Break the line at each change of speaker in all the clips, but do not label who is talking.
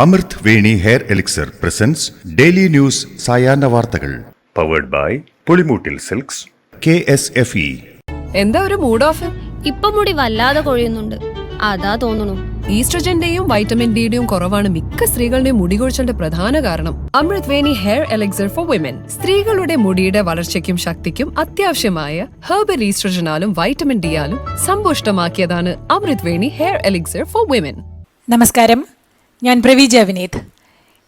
അമൃത് Veni hair elixir presents daily news സായാഹ്ന വാർത്തകൾ powered by Pulimoottil silks KSFE.
എന്താ ഒരു മൂഡ് ഓഫ്?
ഇപ്പൊ മുടി വല്ലാതെ കൊഴിയുന്നുണ്ട്, അതാ തോന്നുന്നു.
ഈസ്ട്രജന്റെയും വൈറ്റമിൻ ഡിയുടെയും കുറവാണ് മിക്ക സ്ത്രീകളുടെയും മുടി കൊഴിച്ചിലിന്റെ പ്രധാന കാരണം. അമൃത് Veni hair elixir for women സ്ത്രീകളുടെ മുടിയുടെ വളർച്ചയ്ക്കും ശക്തിക്കും അത്യാവശ്യമായ herbal ഈസ്ട്രജനാലും vitamin ഡിയാലും സമ്പുഷ്ടമാക്കിയതാണ് Amrit Veni hair elixir for women.
നമസ്കാരം, ഞാൻ പ്രവീജ വിനീത്.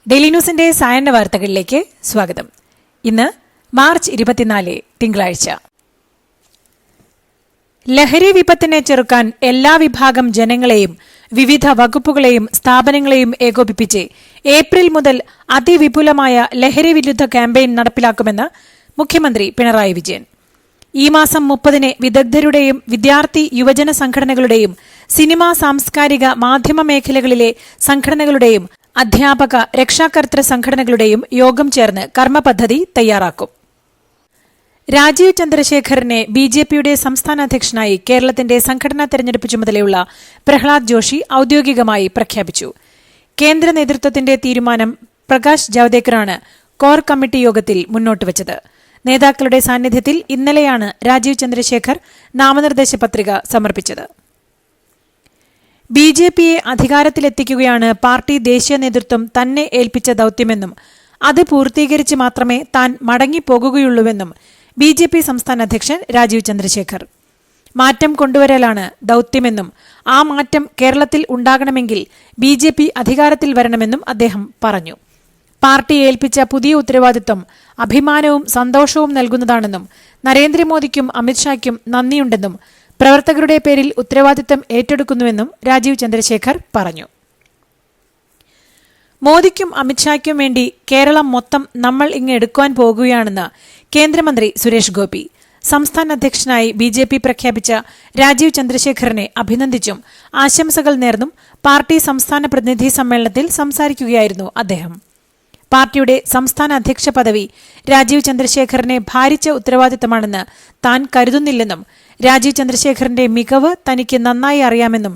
ഡെയിലി ന്യൂസിന്റെ സായാഹ്ന വാർത്തകളിലേക്ക് സ്വാഗതം. ഇന്ന് മാർച്ച് 24 തിങ്കളാഴ്ച. ലഹരി വിപത്തിനെ ചെറുക്കാൻ എല്ലാ വിഭാഗം ജനങ്ങളെയും വിവിധ വകുപ്പുകളെയും സ്ഥാപനങ്ങളെയും ഏകോപിപ്പിച്ച് ഏപ്രിൽ മുതൽ അതിവിപുലമായ ലഹരി വിരുദ്ധ ക്യാമ്പയിൻ നടപ്പിലാക്കുമെന്ന് മുഖ്യമന്ത്രി പിണറായി വിജയൻ. ഈ മാസം 30-ന് വിദഗ്ധരുടെയും വിദ്യാർത്ഥി യുവജന സംഘടനകളുടെയും സിനിമാ, സാംസ്കാരിക, മാധ്യമ മേഖലകളിലെ സംഘടനകളുടെയും അധ്യാപക, രക്ഷാകർതൃ സംഘടനകളുടെയും യോഗം ചേർന്ന് കർമ്മപദ്ധതി തയ്യാറാക്കും. രാജീവ് ചന്ദ്രശേഖറിനെ BJPയുടെ സംസ്ഥാന അധ്യക്ഷനായി കേരളത്തിന്റെ സംഘടനാ തെരഞ്ഞെടുപ്പ് ചുമതലയുള്ള പ്രഹ്ലാദ് ജോഷി ഔദ്യോഗികമായി പ്രഖ്യാപിച്ചു. കേന്ദ്ര നേതൃത്വത്തിന്റെ തീരുമാനം പ്രകാശ് ജാവ്ദേക്കറാണ് കോർ കമ്മിറ്റി യോഗത്തിൽ മുന്നോട്ടുവച്ചത്. നേതാക്കളുടെ സാന്നിധ്യത്തിൽ ഇന്നലെയാണ് രാജീവ് ചന്ദ്രശേഖർ നാമനിർദ്ദേശ പത്രിക സമർപ്പിച്ചത്. BJPയെ അധികാരത്തിലെത്തിക്കുകയാണ് പാർട്ടി ദേശീയ നേതൃത്വം തന്നെ ഏൽപ്പിച്ച ദൌത്യമെന്നും അത് പൂർത്തീകരിച്ച് മാത്രമേ താൻ മടങ്ങിപ്പോകുകയുള്ളൂവെന്നും BJP സംസ്ഥാന അധ്യക്ഷൻ രാജീവ് ചന്ദ്രശേഖർ. മാറ്റം കൊണ്ടുവരലാണ് ദൌത്യമെന്നും ആ മാറ്റം കേരളത്തിൽ ഉണ്ടാകണമെങ്കിൽ BJP അധികാരത്തിൽ വരണമെന്നും അദ്ദേഹം പറഞ്ഞു. പാർട്ടി ഏൽപ്പിച്ച പുതിയ ഉത്തരവാദിത്വം അഭിമാനവും സന്തോഷവും നൽകുന്നതാണെന്നും നരേന്ദ്രമോദിക്കും അമിത്ഷായ്ക്കും നന്ദിയുണ്ടെന്നും പ്രവർത്തകരുടെ പേരിൽ ഉത്തരവാദിത്തം ഏറ്റെടുക്കുന്നുവെന്നും രാജീവ് ചന്ദ്രശേഖർ പറഞ്ഞു. മോദിക്കും അമിത്ഷായ്ക്കും വേണ്ടി കേരളം മൊത്തം നമ്മൾ ഇങ്ങ് എടുക്കുവാൻ പോകുകയാണെന്ന് കേന്ദ്രമന്ത്രി സുരേഷ് ഗോപി. സംസ്ഥാന അധ്യക്ഷനായി BJP പ്രഖ്യാപിച്ച രാജീവ് ചന്ദ്രശേഖറിനെ അഭിനന്ദിച്ചും ആശംസകൾ നേർന്നും പാർട്ടി സംസ്ഥാന പ്രതിനിധി സമ്മേളനത്തിൽ സംസാരിക്കുകയായിരുന്നു അദ്ദേഹം. പാർട്ടിയുടെ സംസ്ഥാന അധ്യക്ഷ പദവി രാജീവ് ചന്ദ്രശേഖറിനെ ഭാരിച്ച ഉത്തരവാദിത്തമാണെന്ന് താൻ കരുതുന്നില്ലെന്നും രാജീവ് ചന്ദ്രശേഖറിന്റെ മികവ് തനിക്ക് നന്നായി അറിയാമെന്നും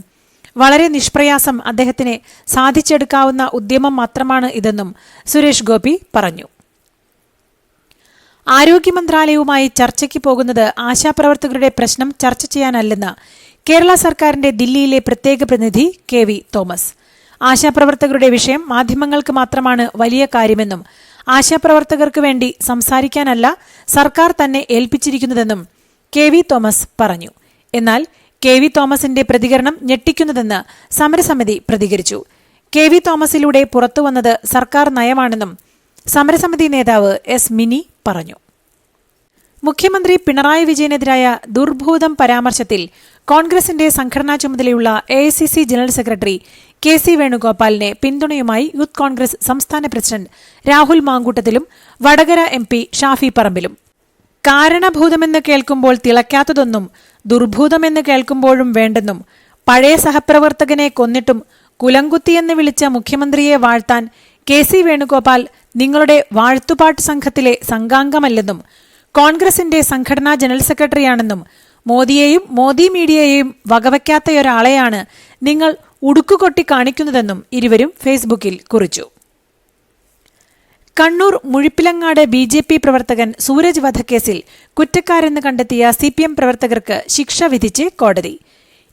വളരെ നിഷ്പ്രയാസം അദ്ദേഹത്തിന് സാധിച്ചെടുക്കാവുന്ന ഉദ്യമം മാത്രമാണ് ഇതെന്നും സുരേഷ് ഗോപി പറഞ്ഞു. ആരോഗ്യമന്ത്രാലയവുമായി ചർച്ചയ്ക്ക് പോകുന്നത് ആശാപ്രവർത്തകരുടെ പ്രശ്നം ചർച്ച ചെയ്യാനല്ലെന്ന് കേരള സർക്കാരിന്റെ ദില്ലിയിലെ പ്രത്യേക പ്രതിനിധി KV തോമസ്. ആശാപ്രവർത്തകരുടെ വിഷയം മാധ്യമങ്ങൾക്ക് മാത്രമാണ് വലിയ കാര്യമെന്നും ആശാപ്രവർത്തകർക്ക് വേണ്ടി സംസാരിക്കാനല്ല സർക്കാർ തന്നെ ഏൽപ്പിച്ചിരിക്കുന്നതെന്നും KV തോമസ് പറഞ്ഞു. എന്നാൽ KV തോമസിന്റെ പ്രതികരണം ഞെട്ടിക്കുന്നതെന്ന് സമരസമിതി പ്രതികരിച്ചു. KV തോമസിലൂടെ പുറത്തുവന്നത് സർക്കാർ നയമാണെന്നും സമരസമിതി നേതാവ് S മിനി പറഞ്ഞു. മുഖ്യമന്ത്രി പിണറായി വിജയനെതിരായ ദുർഭൂതം പരാമർശത്തിൽ കോൺഗ്രസിന്റെ സംഘടനാ ചുമതലയുള്ള AICC ജനറൽ സെക്രട്ടറി KC വേണുഗോപാലിനെ പിന്തുണയുമായി യൂത്ത് കോൺഗ്രസ് സംസ്ഥാന പ്രസിഡന്റ് രാഹുൽ മാങ്കൂട്ടത്തിലും വടകര MP ഷാഫി പറമ്പിലും. കാരണഭൂതമെന്ന് കേൾക്കുമ്പോൾ തിളയ്ക്കാത്തതൊന്നും ദുർഭൂതമെന്ന് കേൾക്കുമ്പോഴും വേണ്ടെന്നും പഴയ സഹപ്രവർത്തകനെ കൊന്നിട്ടും കുലംകുത്തിയെന്ന് വിളിച്ച മുഖ്യമന്ത്രിയെ വാഴ്ത്താൻ KC വേണുഗോപാൽ നിങ്ങളുടെ വാഴ്ത്തുപാട്ട് സംഘത്തിലെ സംഘാംഗമല്ലെന്നും കോൺഗ്രസിന്റെ സംഘടനാ ജനറൽ സെക്രട്ടറിയാണെന്നും മോദിയെയും മോദി മീഡിയയെയും വകവയ്ക്കാത്തയൊരാളെയാണ് നിങ്ങൾ ഉടുക്കുകൊട്ടി കാണിക്കുന്നതെന്നും ഇരുവരും ഫേസ്ബുക്കിൽ കുറിച്ചു. കണ്ണൂർ മുഴിപ്പിലങ്ങാട് BJP പ്രവർത്തകൻ സൂരജ് വധക്കേസിൽ കുറ്റക്കാരെന്ന് കണ്ടെത്തിയ CPM പ്രവർത്തകർക്ക് ശിക്ഷ വിധിച്ച് കോടതി.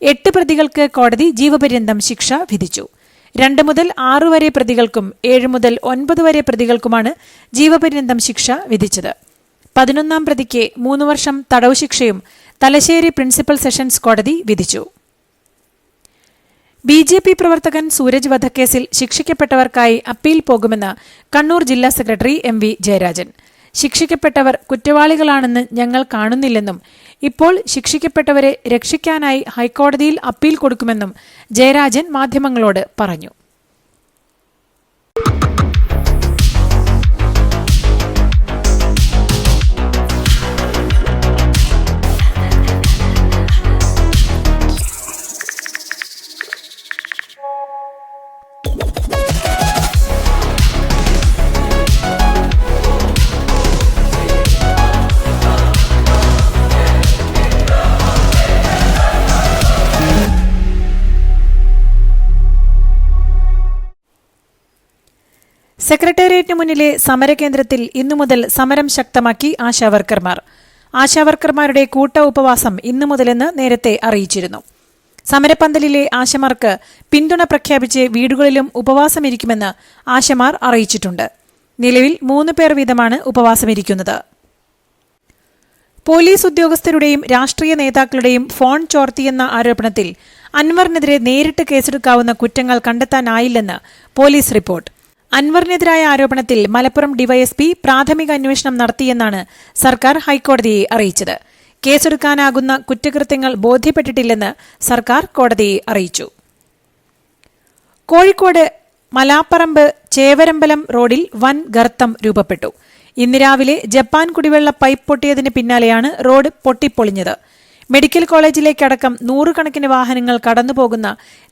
8 പ്രതികൾക്ക് കോടതി ജീവപര്യന്തം ശിക്ഷ വിധിച്ചു. 2 മുതൽ 6 വരെ പ്രതികൾക്കും 7 മുതൽ 9 വരെ പ്രതികൾക്കുമാണ് ജീവപര്യന്തം ശിക്ഷ വിധിച്ചത്. 11ാം പ്രതിക്ക് 3 വർഷം തടവ് ശിക്ഷയും തലശ്ശേരി പ്രിൻസിപ്പൽ സെഷൻസ് കോടതി വിധിച്ചു. BJP പ്രവർത്തകൻ സൂരജ് വധക്കേസിൽ ശിക്ഷിക്കപ്പെട്ടവർക്കായി അപ്പീൽ പോകുമെന്ന് കണ്ണൂർ ജില്ലാ സെക്രട്ടറി MV ജയരാജൻ. ശിക്ഷിക്കപ്പെട്ടവർ കുറ്റവാളികളാണെന്ന് ഞങ്ങൾ കാണുന്നില്ലെന്നും ഇപ്പോൾ ശിക്ഷിക്കപ്പെട്ടവരെ രക്ഷിക്കാനായി ഹൈക്കോടതിയിൽ അപ്പീൽ കൊടുക്കുമെന്നും ജയരാജൻ മാധ്യമങ്ങളോട് പറഞ്ഞു. സെക്രട്ടേറിയറ്റിന് മുന്നിലെ സമരകേന്ദ്രത്തിൽ ഇന്നു മുതൽ സമരം ശക്തമാക്കി ആശാവർക്കർമാർ. ആശാവർക്കർമാരുടെ കൂട്ട ഉപവാസം ഇന്നു മുതലെന്ന് നേരത്തെ അറിയിച്ചിരുന്നു. സമരപ്പന്തലിലെ ആശമാർക്ക് പിന്തുണ പ്രഖ്യാപിച്ച് വീടുകളിലും ഉപവാസമിരിക്കുമെന്ന് ആശമാർ അറിയിച്ചിട്ടുണ്ട്. നിലവിൽ 3 പേർ വീതമാണ് ഉപവാസമിരിക്കുന്നത്. പോലീസ് ഉദ്യോഗസ്ഥരുടെയും രാഷ്ട്രീയ നേതാക്കളുടെയും ഫോൺ ചോർത്തിയെന്ന ആരോപണത്തിൽ അൻവറിനെതിരെ നേരിട്ട് കേസെടുക്കാവുന്ന കുറ്റങ്ങൾ കണ്ടെത്താനായില്ലെന്ന് പോലീസ് റിപ്പോർട്ട്. അൻവറിനെതിരായ ആരോപണത്തിൽ മലപ്പുറം ഡിവൈഎസ്പി പ്രാഥമിക അന്വേഷണം നടത്തിയെന്നാണ് സർക്കാർ ഹൈക്കോടതിയെ അറിയിച്ചത്. കേസെടുക്കാനാകുന്ന കുറ്റകൃത്യങ്ങൾ ബോധ്യപ്പെട്ടിട്ടില്ലെന്ന് സർക്കാർ കോടതിയെ അറിയിച്ചു. കോഴിക്കോട് മലാപ്പറമ്പ് ചേവരമ്പലം റോഡിൽ വൻ ഗർത്തം രൂപപ്പെട്ടു. ഇന്ന് രാവിലെ ജപ്പാൻ കുടിവെള്ള പൈപ്പ് പൊട്ടിയതിന് പിന്നാലെയാണ് റോഡ് പൊട്ടിപ്പൊളിഞ്ഞത്. മെഡിക്കൽ കോളേജിലേക്കടക്കം 100 കണക്കിന് വാഹനങ്ങൾ കടന്നുപോകുന്ന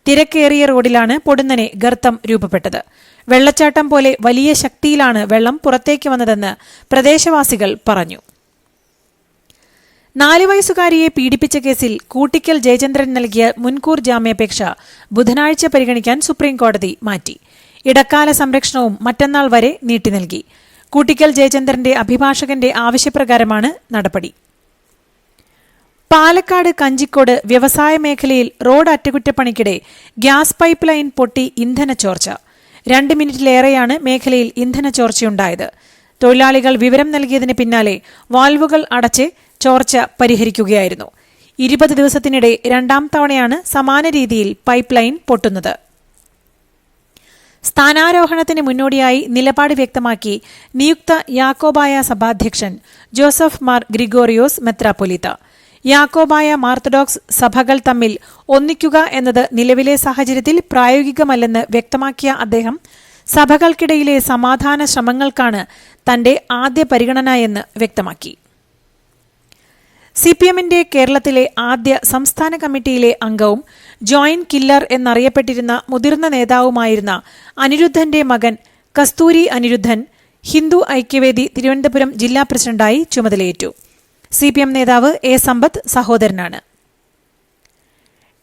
തിരക്കേറിയ റോഡിലാണ് പൊടുന്നനെ ഗർത്തം രൂപപ്പെട്ടത്. വെള്ളച്ചാട്ടം പോലെ വലിയ ശക്തിയിലാണ് വെള്ളം പുറത്തേക്ക് വന്നതെന്ന് പ്രദേശവാസികൾ പറഞ്ഞു. 4 വയസ്സുകാരിയെ പീഡിപ്പിച്ച കേസിൽ കൂട്ടിക്കൽ ജയചന്ദ്രൻ നൽകിയ മുൻകൂർ ജാമ്യാപേക്ഷ ബുധനാഴ്ച പരിഗണിക്കാൻ സുപ്രീംകോടതി മാറ്റി. ഇടക്കാല സംരക്ഷണവും മറ്റന്നാൾ വരെ നീട്ടി നൽകി. കൂട്ടിക്കൽ ജയചന്ദ്രന്റെ അഭിഭാഷകന്റെ ആവശ്യപ്രകാരമാണ് നടപടി. പാലക്കാട് കഞ്ചിക്കോട് വ്യവസായ മേഖലയിൽ റോഡ് അറ്റകുറ്റപ്പണിക്കിടെ ഗ്യാസ് പൈപ്പ് ലൈൻ പൊട്ടി ഇന്ധന ചോർച്ച. 2 മിനിറ്റിലേറെയാണ് മേഖലയിൽ ഇന്ധന ചോർച്ചയുണ്ടായത്. തൊഴിലാളികൾ വിവരം നൽകിയതിന് പിന്നാലെ വാൽവുകൾ അടച്ച് ചോർച്ച പരിഹരിക്കുകയായിരുന്നു. 20 ദിവസത്തിനിടെ 2ാം തവണയാണ് സമാന രീതിയിൽ പൈപ്പ് ലൈൻ പൊട്ടുന്നത്. സ്ഥാനാരോഹണത്തിന് മുന്നോടിയായി നിലപാട് വ്യക്തമാക്കി നിയുക്ത യാക്കോബായ സഭാധ്യക്ഷൻ ജോസഫ് മാർ ഗ്രിഗോറിയോസ് മെത്രാപ്പൊലീത്ത. യാക്കോബായ മാർത്തഡോക്സ് സഭകൾ തമ്മിൽ ഒന്നിക്കുക എന്നത് നിലവിലെ സാഹചര്യത്തിൽ പ്രായോഗികമല്ലെന്ന് വ്യക്തമാക്കിയ അദ്ദേഹം സഭകൾക്കിടയിലെ സമാധാന ശ്രമങ്ങൾക്കാണ് തന്റെ ആദ്യ പരിഗണന എന്ന് വ്യക്തമാക്കി. സിപിഎമ്മിന്റെ കേരളത്തിലെ ആദ്യ സംസ്ഥാന കമ്മിറ്റിയിലെ അംഗവും ജോയിന്റ് കില്ലർ എന്നറിയപ്പെട്ടിരുന്ന മുതിർന്ന നേതാവുമായിരുന്ന അനിരുദ്ധന്റെ മകൻ കസ്തൂരി അനിരുദ്ധൻ ഹിന്ദു ഐക്യവേദി തിരുവനന്തപുരം ജില്ലാ പ്രസിഡന്റായി ചുമതലയേറ്റു. സിപിഎം നേതാവ് എ സമ്പത്ത് സഹോദരനാണ്.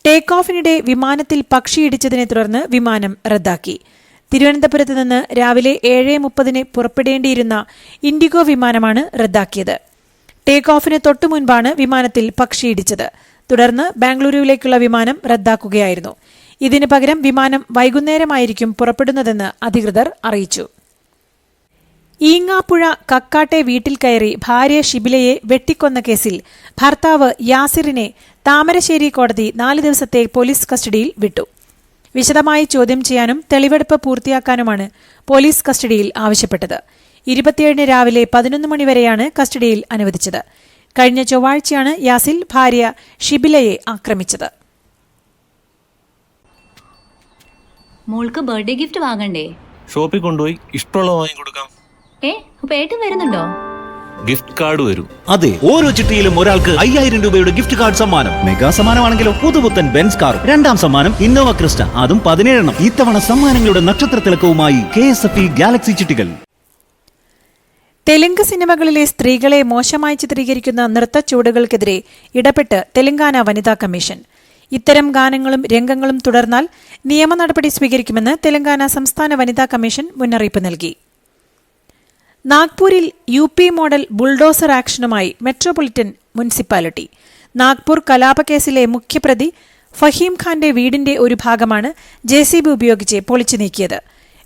ടേക്ക് ഓഫിനിടെ വിമാനത്തിൽ പക്ഷിയിടിച്ചതിനെ തുടർന്ന് വിമാനം റദ്ദാക്കി. തിരുവനന്തപുരത്ത് നിന്ന് രാവിലെ 7:30 പുറപ്പെടേണ്ടിയിരുന്ന ഇൻഡിഗോ വിമാനമാണ് റദ്ദാക്കിയത്. ടേക്ക് ഓഫിന് തൊട്ടുമുൻപാണ് വിമാനത്തിൽ പക്ഷിയിടിച്ചത്. തുടർന്ന് ബാംഗ്ലൂരുവിലേക്കുള്ള വിമാനം റദ്ദാക്കുകയായിരുന്നു. ഇതിന് പകരം വിമാനം വൈകുന്നേരമായിരിക്കും പുറപ്പെടുന്നതെന്ന് അധികൃതർ അറിയിച്ചു. ഈങ്ങാപ്പുഴ കക്കാട്ടെ വീട്ടിൽ കയറി ഭാര്യ ഷിബിലയെ വെട്ടിക്കൊന്ന കേസിൽ ഭർത്താവ് യാസിറിനെ താമരശ്ശേരി കോടതി 4 ദിവസത്തെ പോലീസ് കസ്റ്റഡിയിൽ വിട്ടു. വിശദമായി ചോദ്യം ചെയ്യാനും തെളിവെടുപ്പ് പൂർത്തിയാക്കാനുമാണ് പോലീസ് കസ്റ്റഡിയിൽ ആവശ്യപ്പെട്ടത്. 27 രാവിലെ 11 മണിവരെയാണ് കസ്റ്റഡിയിൽ അനുവദിച്ചത്. കഴിഞ്ഞ ചൊവ്വാഴ്ചയാണ് യാസിൽ ഭാര്യ ഷിബിലയെ ആക്രമിച്ചത്.
മോൾക്ക് ബർത്ത്ഡേ ഗിഫ്റ്റ് വാങ്ങണ്ടേ?
ഷോപ്പിൽ കൊണ്ടുപോയി ഇഷ്ടമുള്ളത് വാങ്ങി കൊടുക്കാം.
അപ്പൊ ഏട്ടൻ വരുന്നുണ്ടോ?
ഗിഫ്റ്റ് കാർഡ് വരും.
അതെ, ഓരോ ചിട്ടിയിലും ഒരാൾക്ക് 5000 രൂപയുടെ ഗിഫ്റ്റ് കാർഡ് സമ്മാനം. മെഗാ സമ്മാനമാണെങ്കിലോ പുതുപുത്തൻ ബെൻസ് കാറും. 2ാം സമ്മാനം ഇന്നോവ ക്രിസ്റ്റ, അതും 17 ഇത്തവണ സമ്മാനങ്ങളുടെ നക്ഷത്രത്തിലക്കവുമായി KSFE ഗാലക്സി ചിട്ടികൾ.
തെലുങ്ക് സിനിമകളിലെ സ്ത്രീകളെ മോശമായി ചിത്രീകരിക്കുന്ന നൃത്തച്ചുവടുകൾക്കെതിരെ ഇടപെട്ട് തെലങ്കാന വനിതാ കമ്മീഷൻ. ഇത്തരം ഗാനങ്ങളും രംഗങ്ങളും തുടർന്നാൽ നിയമ നടപടി സ്വീകരിക്കുമെന്ന് തെലങ്കാന സംസ്ഥാന വനിതാ കമ്മീഷൻ മുന്നറിയിപ്പ് നൽകി. നാഗ്പൂരിൽ UP മോഡൽ ബുൾഡോസർ ആക്ഷനുമായി മെട്രോപൊളിറ്റൻ മുനിസിപ്പാലിറ്റി. നാഗ്പൂർ കലാപക്കേസിലെ മുഖ്യപ്രതി ഫഹീം ഖാന്റെ വീടിന്റെ ഒരു ഭാഗമാണ് JCB ഉപയോഗിച്ച് പൊളിച്ചു നീക്കിയത്.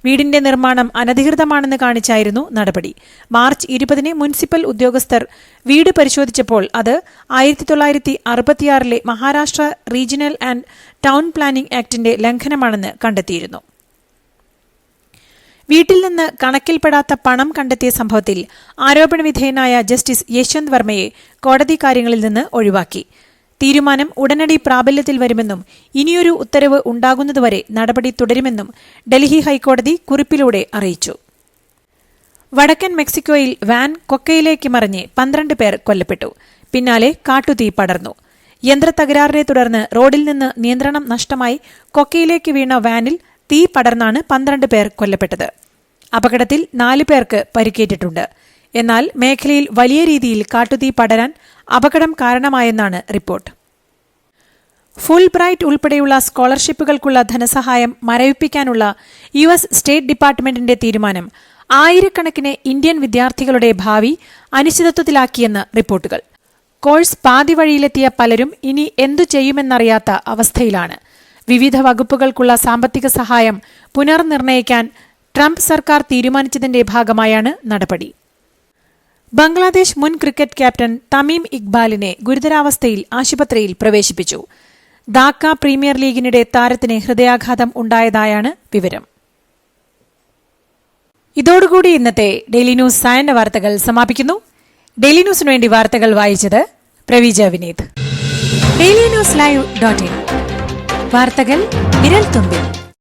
വീടിന്റെ നിർമ്മാണം അനധികൃതമാണെന്ന് കാണിച്ചായിരുന്നു നടപടി. മാർച്ച് 20 മുനിസിപ്പൽ ഉദ്യോഗസ്ഥർ വീട് പരിശോധിച്ചപ്പോൾ അത് 1966 Maharashtra regional and town planning ആക്ടിന്റെ ലംഘനമാണെന്ന് കണ്ടെത്തിയിരുന്നു. വീട്ടിൽ നിന്ന് കണക്കിൽപ്പെടാത്ത പണം കണ്ടെത്തിയ സംഭവത്തിൽ ആരോപണവിധേയനായ ജസ്റ്റിസ് യശ്വന്ത് വർമ്മയെ കോടതി കാര്യങ്ങളിൽ നിന്ന് ഒഴിവാക്കി. തീരുമാനം ഉടനടി പ്രാബല്യത്തിൽ വരുമെന്നും ഇനിയൊരു ഉത്തരവ് ഉണ്ടാകുന്നതുവരെ നടപടി തുടരുമെന്നും ഡൽഹി ഹൈക്കോടതി കുറിപ്പിലൂടെ അറിയിച്ചു. വടക്കൻ മെക്സിക്കോയിൽ വാൻ കൊക്കയിലേക്ക് മറിഞ്ഞ് 12 പേർ കൊല്ലപ്പെട്ടു. പിന്നാലെ കാട്ടുതീ പടർന്നു. യന്ത്രത്തകരാറിനെ തുടർന്ന് റോഡിൽ നിന്ന് നിയന്ത്രണം നഷ്ടമായി കൊക്കയിലേക്ക് വീണ വാനിൽ തീ പടർന്നാണ് 12 പേർ കൊല്ലപ്പെട്ടത്. അപകടത്തിൽ 4 പേർക്ക് പരിക്കേറ്റിട്ടുണ്ട്. എന്നാൽ മേഖലയിൽ വലിയ രീതിയിൽ കാട്ടുതീ പടരാൻ അപകടം കാരണമായെന്നാണ് റിപ്പോർട്ട്. ഫുൾ ബ്രൈറ്റ് ഉൾപ്പെടെയുള്ള സ്കോളർഷിപ്പുകൾക്കുള്ള ധനസഹായം മരവിപ്പിക്കാനുള്ള US സ്റ്റേറ്റ് ഡിപ്പാർട്ട്മെന്റിന്റെ തീരുമാനം ആയിരക്കണക്കിന് ഇന്ത്യൻ വിദ്യാർത്ഥികളുടെ ഭാവി അനിശ്ചിതത്വത്തിലാക്കിയെന്ന് റിപ്പോർട്ടുകൾ. കോഴ്സ് പാതി വഴിയിലെത്തിയ പലരും ഇനി എന്തു ചെയ്യുമെന്നറിയാത്ത അവസ്ഥയിലാണ്. വിവിധ വകുപ്പുകൾക്കുള്ള സാമ്പത്തിക സഹായം പുനർനിർണയിക്കാൻ ട്രംപ് സർക്കാർ തീരുമാനിച്ചതിന്റെ ഭാഗമായാണ് നടപടി. ബംഗ്ലാദേശ് മുൻ ക്രിക്കറ്റ് ക്യാപ്റ്റൻ തമീം ഇക്ബാലിനെ ഗുരുതരാവസ്ഥയിൽ ആശുപത്രിയിൽ പ്രവേശിപ്പിച്ചു. ധാക്ക പ്രീമിയർ ലീഗിനിടെ താരത്തിന് ഹൃദയാഘാതം ഉണ്ടായതായാണ് വിവരം. ഇതോടുകൂടി ഇന്നത്തെ ഡെയിലി ന്യൂസ് സായന്ന വാർത്തകൾ സമാപിക്കുന്നു. ഡെയിലി ന്യൂസിനു വേണ്ടി വാർത്തകൾ വായിച്ചത് പ്രവീജ വിനീത്. DailyNewsLive.in വാർത്തകൾ വിരൽ തുമ്പിൽ.